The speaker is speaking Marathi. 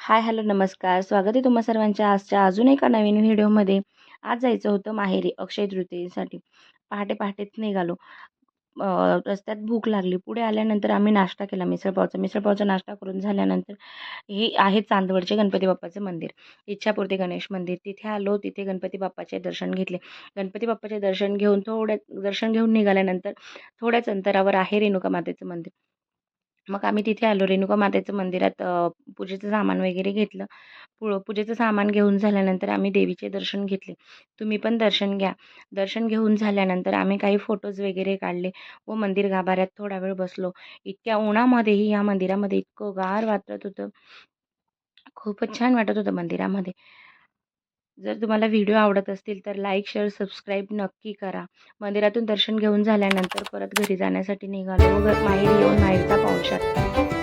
हाय, हॅलो, नमस्कार. स्वागत आहे तुम्हा सर्वांच्या आजच्या अजून एका नवीन व्हिडिओमध्ये. आज जायचं होतं माहेरी अक्षय तृतीयेसाठी. पहाटे-पहाटेच निघालो. रस्त्यात भूक लागली. पुढे आल्यानंतर आम्ही नाश्ता केला मिसळपावचा. मिसळपावचा नाश्ता करून झाल्यानंतर हे आहे चांदवडचे गणपती बाप्पाचं मंदिर, इच्छापूर्ती गणेश मंदिर. तिथे आलो. तिथे गणपती बाप्पाचे दर्शन घेतले. गणपती बाप्पाचे दर्शन घेऊन निघाल्यानंतर थोड्याच अंतरावर आहे रेणुका मातेचं मंदिर. मग आम्ही तिथे आलो. रेणुका मातेचं मंदिरात पूजेचं सामान वगैरे घेतलं. पूजेचं सामान घेऊन झाल्यानंतर आम्ही देवीचे दर्शन घेतले. तुम्ही पण दर्शन घ्या. दर्शन घेऊन झाल्यानंतर आम्ही काही फोटोज वगैरे काढले व मंदिर गाभाऱ्यात थोडा वेळ बसलो. इतक्या उन्हामध्येही या मंदिरामध्ये इतकं गार वाटत होतं. खूपच छान वाटत होतं मंदिरामध्ये. जर तुम्हाला व्हिडिओ आवडत असतील तर लाईक, शेअर, सबस्क्राईब नक्की करा. मंदिरातून दर्शन घेऊन झाल्यानंतर परत घरी जाण्यासाठी निघालो व माहेरी येऊन माहेरचा पावसाळ